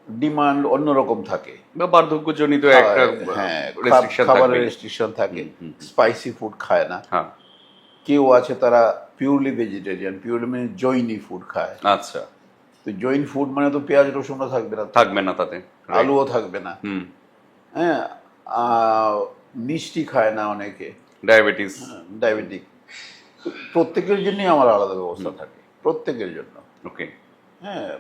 ডিমান্ড অন্যরকম থাকে। বা বার্ধক্যজনিত একটা হ্যাঁ, রেস্ট্রিকশন খাবারের থাকবে। রেস্ট্রিকশন থাকে, স্পাইসি ফুড খায় না। হ্যাঁ। কেউ আছে তারা পিওরলি ভেজিটেরিয়ান, পিওরলি মানে জৈনি ফুড খায়। আচ্ছা। তো জৈন ফুড মানে তো পেঁয়াজ রসুনও থাকবে না, থাকবে না তাতে, আলুও থাকবে না। হুম। হ্যাঁ, মিষ্টি খায় না অনেকে, ডায়াবেটিস। ডায়াবেটিক। প্রত্যেকের জন্যই আমার আলাদা ব্যবস্থা থাকে, প্রত্যেকের জন্য। ওকে। হ্যাঁ,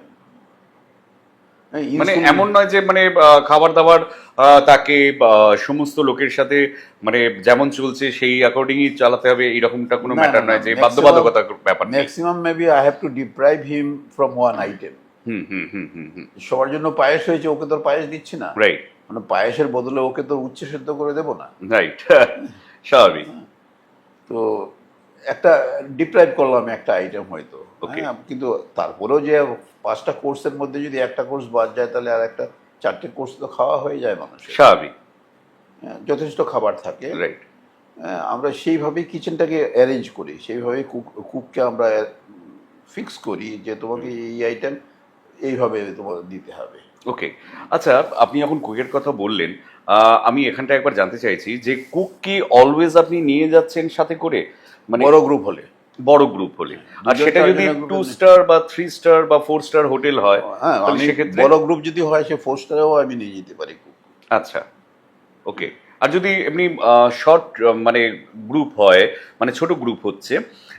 মানে insulin- এমন নয় যে মানে খাবার দাবার তাকে সমস্ত লোকের সাথে মানে যেমন চলছে সেই অ্যাকর্ডিংই চালাতে হবে, এরকমটা কোনো না, ম্যাটার না, নয় যে maximum- বাধ্যবাধকতার ব্যাপার নেই। Maximum maybe I have to deprive him from one item. Hmm hmm hmm hmm hmm. সবার জন্য পায়েস হয়েছে, ওকে তো আর পায়েস দিচ্ছি না। রাইট মানে পায়েসের বদলে ওকে তো উচ্ছে সেদ্ধ করে দেবো না। রাইট। স্বাভাবিক। তো একটা ডিপ্রাইভ করলাম একটা আইটেম হয়তো। Okay. হ্যাঁ, কিন্তু তারপরেও যে 5টা কোর্সের মধ্যে যদি একটা কোর্স বাদ যায় তাহলে আর একটা 4টে কোর্স তো খাওয়া হয়ে যায় মানুষের। স্বাভাবিক। হ্যাঁ, যথেষ্ট খাবার থাকে। রাইট। হ্যাঁ, আমরা সেইভাবেই কিচেনটাকে অ্যারেঞ্জ করি, সেইভাবেই কুককে আমরা ফিক্স করি যে তোমাকে এই আইটেম এইভাবে তোমার দিতে হবে। ওকে। আচ্ছা, আপনি যখন কুকের কথা বললেন, আমি এখানটা একবার জানতে চাইছি যে কুক কি অলওয়েজ আপনি নিয়ে যাচ্ছেন সাথে করে, মানে বড় গ্রুপ হলে। বড় গ্রুপ হলে, আর দুজন সেটা যদি চারজনের group 2 হলে- স্টার বা 3 স্টার বা 4 স্টার হোটেল হয়, হ্যাঁ, তাহলে আমি সেক্ষেত্রে বড় গ্রুপ যদি হয় সে 4 স্টারেও আমি নিয়ে যেতে পারি কুক। আচ্ছা। ওকে। আর যদি এমনি শর্ট মানে গ্রুপ হয়, মানে ছোট গ্রুপ হচ্ছে,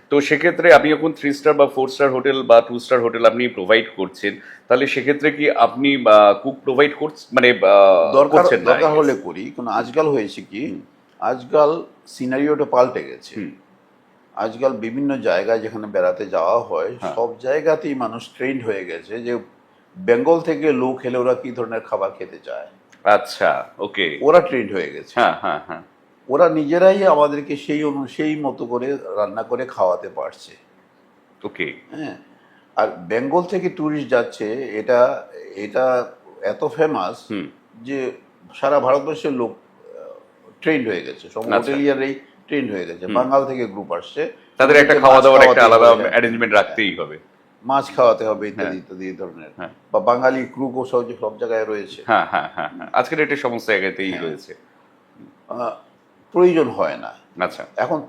তো সেক্ষেত্রে আপনি যখন 3 স্টার বা 4 স্টার হোটেল বা 2 স্টার হোটেল আপনি প্রোভাইড করছেন, তাহলে সেক্ষেত্রে কি আপনি কুক প্রোভাইড করছেন, মানে করছেন না? দরকার হলে করি, কারণ আজকাল হয়েছে কি, আজকাল সিনারিওটা পাল্টে গেছে। আজকাল বিভিন্ন জায়গায় যেখানে বেড়াতে যাওয়া হয় হ্যাঁ। সব জায়গাতেই মানুষ ট্রেন্ড হয়ে গেছে যে বেঙ্গল থেকে লোক এলে ওরা কি ধরনের খাবার খেতে চায়, আচ্ছা। ওকে। ওরা ট্রেন্ড হয়ে গেছে। হ্যাঁ হ্যাঁ হ্যাঁ। ওরা নিজেরাই আমাদেরকে সেই মতো করে রান্না করে খাওয়াতে পারছে। ওকে। হ্যাঁ, আর বেঙ্গল থেকে ট্যুরিস্ট যাচ্ছে, এটা এটা এত ফেমাস হুম। যে সারা ভারতবর্ষের লোক ট্রেন্ড হয়ে গেছে, সব আচ্ছা। হোটেলিয়ারই ট্রেন্ড হয়ে গেছে। বাঙ্গাল থেকে গ্রুপ আসছে, তাদের একটা মাছ খাওয়া দাওয়ার একটা খাওয়াতে আলাদা হবে, অ্যারেঞ্জমেন্ট রাখতেই হবে। মাছ খাওয়াতে হবে ইত্যাদি হ্যাঁ। ইত্যাদি এই ধরনের। হ্যাঁ। বা বাঙালি ক্রুকও সব জায়গায় রয়েছে। হ্যাঁ হ্যাঁ হ্যাঁ হ্যাঁ, আজকের ডেটে সমস্ত জায়গাতেই রয়েছে। প্রয়োজন হয় না। আচ্ছা। এখন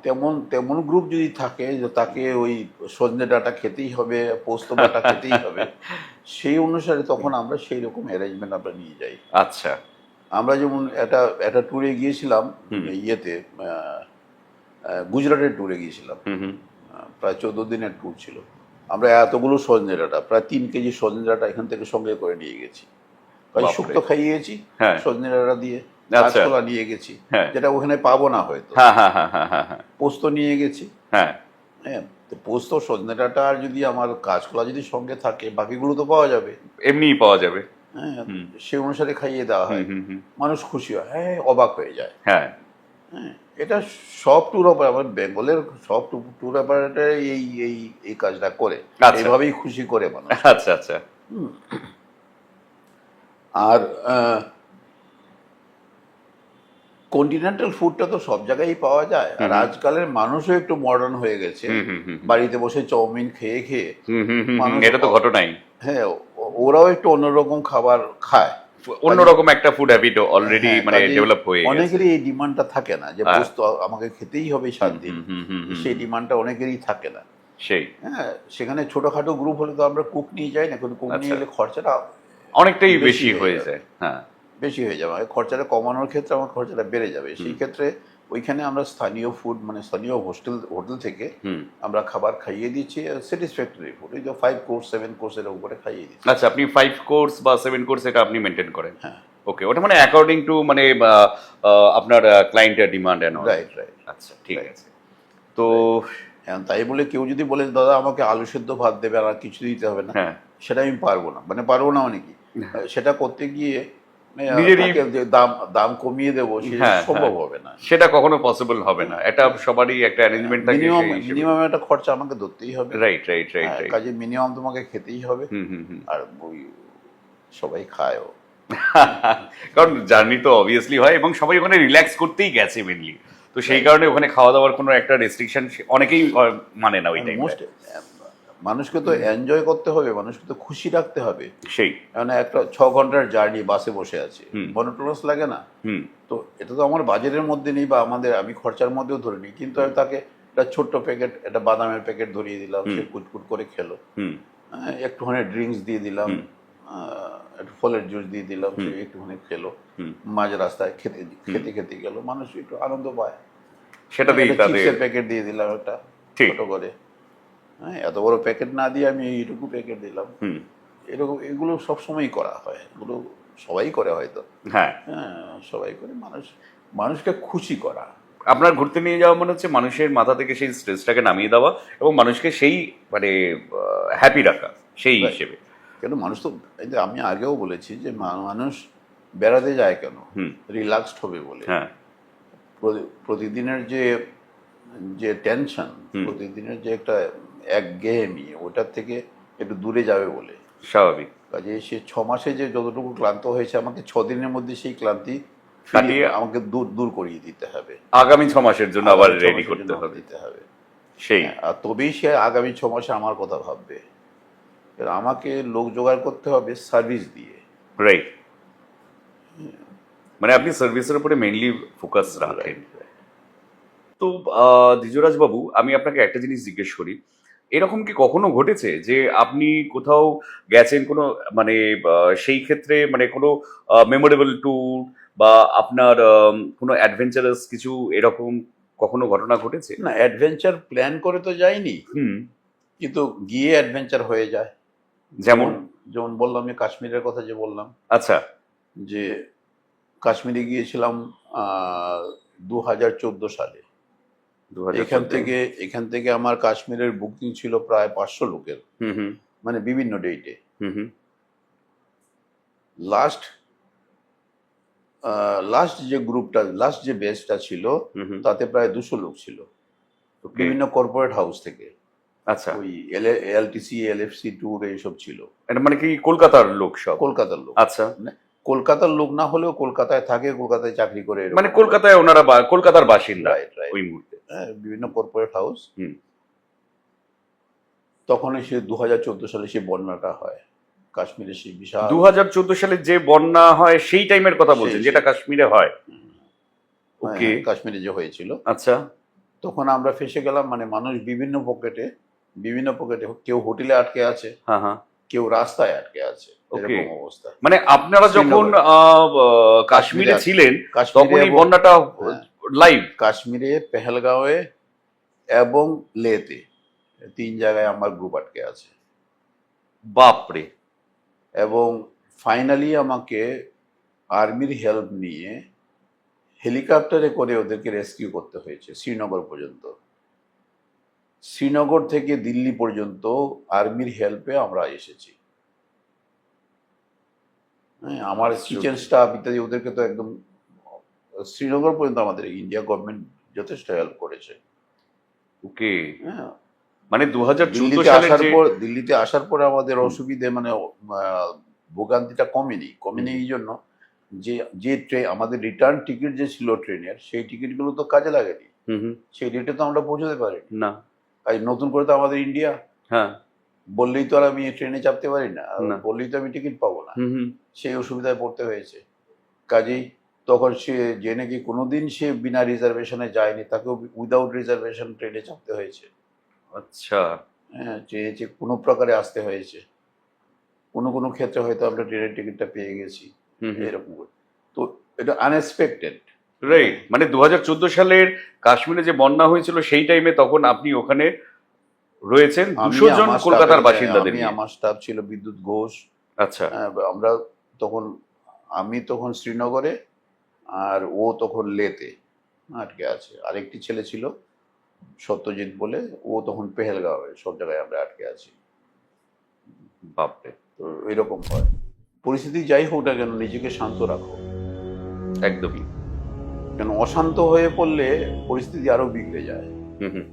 তেমন গ্রুপ যদি থাকে যে তাকে ওই সজনে ডাঁটা খেতেই হবে, পোস্ত বাটা খেতেই হবে, সেই অনুসারে তখন আমরা সেই রকম অ্যারেঞ্জমেন্ট আমরা নিয়ে যাই। আচ্ছা। আমরা যেমন একটা ট্যুরে গিয়েছিলাম, ইয়েতে গুজরাটের ট্যুরে গিয়েছিলাম। হুম হুম। প্রায় 14 দিনের ট্যুর ছিল। আমরা এতগুলো সজনে ডাঁটা, প্রায় 3 কেজি সজনে ডাঁটা এখান থেকে সঙ্গে করে নিয়ে গেছি। বাপরে। শুক্তো খাইয়েছি হ্যাঁ। সজনে ডাঁটা দিয়ে, আচ্ছা। কাঁচকলা নিয়ে গেছি, হ্যাঁ। যেটা ওখানে পাবো না হয়তো, হ্যাঁ হ্যাঁ হ্যাঁ হ্যাঁ হ্যাঁ। পোস্ত নিয়ে গেছি। হ্যাঁ। হ্যাঁ, তো পোস্ত সজনে ডাঁটা আর যদি আমার কাঁচকলা যদি সঙ্গে থাকে বাকিগুলো তো পাওয়া যাবে। এমনিই পাওয়া যাবে। হ্যাঁ, হুম সে অনুসারে খাইয়ে দেওয়া হুম হয়। হুম হুম। মানুষ খুশি হয়, হ্যাঁ অবাক হয়ে যায়। হ্যাঁ। হ্যাঁ, এটা সব ট্যুর অপারেটর বেঙ্গলের সব ট্যুর অপারেটর এই কাজটা করে, আচ্ছা এইভাবেই খুশি করে মানুষকে। আচ্ছা আচ্ছা। আর কন্টিনেন্টাল ফুডটা তো সব জায়গায় পাওয়া যায়, আর আজকালের মানুষও একটু মডার্ন হয়ে গেছে। হুম হুম হুম বাড়িতে বসে চাউমিন খেয়ে খেয়ে হুম হুম হুম হুম, মানুষ এটা তো ঘটনাই। হ্যাঁ, ওরাও একটু অন্যরকম খাবার খায়। অন্যরকম একটা ফুড হ্যাবিট অলরেডি হ্যাঁ, মানে কাজেই ডেভেলপ হয়ে গেছে। অনেকেরই এই ডিমান্ডটা থাকে না যে হ্যাঁ। পোস্ত আমাকে খেতেই হবে 7 দিন। হুম হুম হুম হুম সেই হুম। ডিমান্ডটা অনেকেরই থাকে না। সেই হ্যাঁ, সেখানে ছোটখাটো গ্রুপ হলে তো আমরা কুক নিয়ে যাই না, কিন্তু কুক নিয়ে আচ্ছা, এলে খরচাটা অনেকটাই বেশি বেশি হয়ে হয়ে যাবে। যায়। হ্যাঁ। বেশি হয়ে যাবে, আর খরচাটা কমানোর ক্ষেত্রে আমার খরচাটা বেড়ে যাবে। সেই ক্ষেত্রে ওইখানে আমরা স্থানীয় ফুড মানে স্থানীয় হোটেল থেকে হুম। আমরা খাবার খাইয়ে দিচ্ছি, স্যাটিসফ্যাক্টরি ফুড, এই যে 5 কোর্স 7 কোর্সের উপরে খাইয়ে দিচ্ছি। আচ্ছা, আপনি 5 কোর্স বা 7 কোর্স এটা আপনি মেনটেন করেন? হ্যাঁ, ওকে, ওটা মানে অ্যাকর্ডিং টু মানে আপনার ক্লায়েন্টের demand and all. Right right আচ্ছা, ঠিক রাইট। আছে। তো এখন তাই বলে কেউ যদি বলে দাদা আমাকে আলু সেদ্ধ ভাত দেবে আর কিছু দিতে হবে না, হ্যাঁ, সেটা আমি পারবো না, মানে পারবো না মানে কি, সেটা করতে গিয়ে নিজেরই তাকে যে দাম দাম কমিয়ে দেবো সে হ্যাঁ সম্ভব হ্যাঁ, হবে না। সেটা কখনো পসিবল হবে না। এটা সবারই একটা অ্যারেঞ্জমেন্ট থাকে মিনিমাম সেই হিসেবে। মিনিমাম একটা খরচা আমাকে ধরতেই হবে। রাইট রাইট রাইট হ্যাঁ, রাইট। কাজে মিনিমাম তোমাকে খেতেই হবে। হুম হুম হুম। আর ওই সবাই খায়ও। কারণ জার্নি তো অবভিয়াসলি হয় এবং সবাই ওখানে রিল্যাক্স করতেই গেছে মেনলি। তো সেই কারণে ওখানে খাওয়া দাওয়ার কোনো একটা রেস্ট্রিকশন অনেকেই মানে না ওই টাইমে। মোস্ট মানুষকে তো এনজয় করতে হবে, মানুষকে তো খুশি রাখতে হবে। সেই। মানে একটা 6 ঘন্টার জার্নি বাসে বসে আছে, হুম। মনোটোনাস লাগে না? হুম তো এটা তো আমার বাজেটের মধ্যে নেই বা আমি খরচার মধ্যেও ধরে নিই, কিন্তু আমি তাকে একটা ছোট্ট প্যাকেট, একটা বাদামের প্যাকেট ধরিয়ে দিলাম, সে কুটকুট করে খেলো। হুম একটুখানি ড্রিঙ্কস দিয়ে দিলাম, একটু ফলের জুস দিয়ে দিলাম, সে একটুখানি খেলো। হুম। মাঝ রাস্তায় খেতে খেতে খেতে গেল, মানুষ একটু আনন্দ পায়। সেটাতেই একটা তাদের চিপসের প্যাকেট দিয়ে দিলাম একটা ঠিক। ছোট করে। হ্যাঁ, এত বড় প্যাকেট না দিয়ে আমি এইটুকু প্যাকেট দিলাম। হুম। এরকম এগুলো সবসময়ই করা হয়, এগুলো সবাই করে হয়তো। হ্যাঁ, হ্যাঁ, সবাই করে, মানুষকে খুশি করা। আপনার ঘুরতে নিয়ে যাওয়া মনে হচ্ছে মানুষের মাথা থেকে সেই স্ট্রেসটাকে নামিয়ে দেওয়া এবং মানুষকে সেই মানে হ্যাপি রাখা সেই Right. হিসেবে। কেন মানুষ তো, এই যে আমি আগেও বলেছি যে মানুষ বেড়াতে যায় কেন? হুম। রিল্যাক্সড হবে বলে। হ্যাঁ। প্রতিদিনের যে যে টেনশন, প্রতিদিনের যে একটা একঘেয়েমি, ওটার থেকে একটু দূরে যাবে বলে। স্বাভাবিক। কাজে সে 6 মাসে যে যতটুকু ক্লান্ত হয়েছে, আমাকে 6 দিনের মধ্যে সেই ক্লান্তি কাটিয়ে আমাকে দূর দূর করিয়ে দিতে হবে। আগামী 6 মাসের জন্য আবার আগামী 6 রেডি মাসের করতে জন্য হবে। দিতে হবে। সেই। আর তবেই সে আগামী 6 মাসে আমার কথা ভাববে। এবার আমাকে লোক জোগাড় করতে হবে সার্ভিস দিয়ে। রাইট। মানে আপনি সার্ভিসের উপরে মেইনলি ফোকাস রাখেন। তো দ্বিজরাজ বাবু, আমি আপনাকে একটা জিনিস জিজ্ঞেস করি, এরকম কি কখনো ঘটেছে যে আপনি কোথাও গেছেন কোনো মানে সেই ক্ষেত্রে মানে কোনো মেমোরেবল ট্যুর বা আপনার কোনো অ্যাডভেঞ্চারাস কিছু এরকম কখনো ঘটনা ঘটেছে? না, অ্যাডভেঞ্চার প্ল্যান করে তো যাইনি, হুম। কিন্তু গিয়ে অ্যাডভেঞ্চার হয়ে যায়। যেমন? যেমন বললাম, যে কাশ্মীরের কথা যে বললাম, আচ্ছা। যে কাশ্মীরে গিয়েছিলাম 2014 সালে। 2014। এখান থেকে আমার কাশ্মীরের বুকিং ছিল প্রায় 500 লোকের, হুম হুম মানে বিভিন্ন ডেটে। হুম হুম লাস্ট লাস্ট যে বেচটা ছিল, হুম হুম। তাতে প্রায় 200 লোক ছিল, ওকে। বিভিন্ন কর্পোরেট হাউস থেকে। আচ্ছা, ওই এলটিসি, এলএফসি ট্যুর এইসব ছিল। এটা মানে কি কলকাতার লোক সব? কলকাতার লোক। আচ্ছা, মানে কলকাতার লোক না হলেও কলকাতায় থাকে, কলকাতায় চাকরি করে, মানে কলকাতায় ওনারা কলকাতার বাসিন্দা রাইট রাইট। ওই মুহূর্তে। হ্যাঁ, বিভিন্ন কর্পোরেট হাউস। হুম। তখনই সে 2014 সালে সেই বন্যাটা হয় কাশ্মীরে, সেই বিশাল 2014 সালে যে বন্যা হয় সেই টাইমের কথা বলছেন, সেই- যেটা কাশ্মীরে হয়? ওকে। হ্যাঁ, কাশ্মীরে যে হয়েছিল, আচ্ছা। তখন আমরা ফেসে গেলাম। মানে মানুষ বিভিন্ন পকেটে, কেউ হোটেলে আটকে আছে, হ্যাঁ হ্যাঁ। কেউ রাস্তায় আটকে আছে, ওকে। এরকম অবস্থা। মানে আপনারা যখন কাশ্মীরে ছিলেন তখন এই বন্যাটা লাইভ? কাশ্মীরে, পেহেলগাঁওয়ে এবং লেতে, 3 জায়গায় আমার গ্রুপ আটকে আছে। বাপরে। এবং ফাইনালি আমাকে আর্মির হেল্প নিয়ে হেলিকপ্টারে করে ওদেরকে রেস্কিউ করতে হয়েছে শ্রীনগর পর্যন্ত। শ্রীনগর থেকে দিল্লি পর্যন্ত আর্মির হেল্পে আমরা এসেছি। হ্যাঁ, আমার কিচেন স্টাফ ইত্যাদি ওদেরকে তো একদম শ্রীনগর পর্যন্ত আমাদের ইন্ডিয়া গভর্নমেন্ট যথেষ্ট হেল্প করেছে। ওকে, হ্যাঁ, মানে 2014 দিল্লিতে সালের আসার যে পর দিল্লিতে আসার পরে আমাদের অসুবিধে মানে ভোগান্তিটা কমেনি এই জন্য যে যে আমাদের রিটার্ন টিকিট যে ছিল ট্রেনের, সেই টিকিটগুলো তো কাজে লাগেনি, হুম হুম, সেই ডেটে তো আমরা পৌঁছতে পারিনি। না, আর নতুন করে তো আমাদের ইন্ডিয়া, হ্যাঁ, বললেই তো আর আমি ট্রেনে চাপতে পারি না, আর না। বললেই তো আমি টিকিট পাবো না, হুম হুম, সেই অসুবিধায় পড়তে হয়েছে। কাজেই তখন সে যে নাকি কোনোদিন সে বিনা রিজার্ভেশনে যায়নি, তাকেও উইদাউট রিজার্ভেশন ট্রেনে চাপতে হয়েছে। আচ্ছা, হ্যাঁ, যে কোনো প্রকারে আসতে হয়েছে। কোনো কোনো ক্ষেত্রে হয়তো আমরা ট্রেনের টিকিটটা পেয়ে গেছি, হুম হুম, এরকম করে। তো এটা আনএক্সপেক্টেড। রাইট, মানে 2014 সালের কাশ্মীরে যে বন্যা হয়েছিল সেই টাইমে তখন আপনি ওখানে রয়েছেন 200 জন কলকাতার বাসিন্দাদের নিয়ে। আমার স্টাফ ছিল বিদ্যুৎ ঘোষ। আচ্ছা, আমরা তখন, আমি তখন শ্রীনগরে, আর ও তখন লেতে আটকে আছে। আরেকটি ছেলে ছিল সত্যজিৎ বলে, ও তখন পেহেলগাঁওয়ে। সব জায়গায় আমরা আটকে আছি। বাপরে, তো এরকম হয়। পরিস্থিতি যাই হোক না কেন, নিজেকে শান্ত রাখো, একদমই। কেন অশান্ত হয়ে পড়লে পরিস্থিতি আরো বিগড়ে যায়। হুম হুম,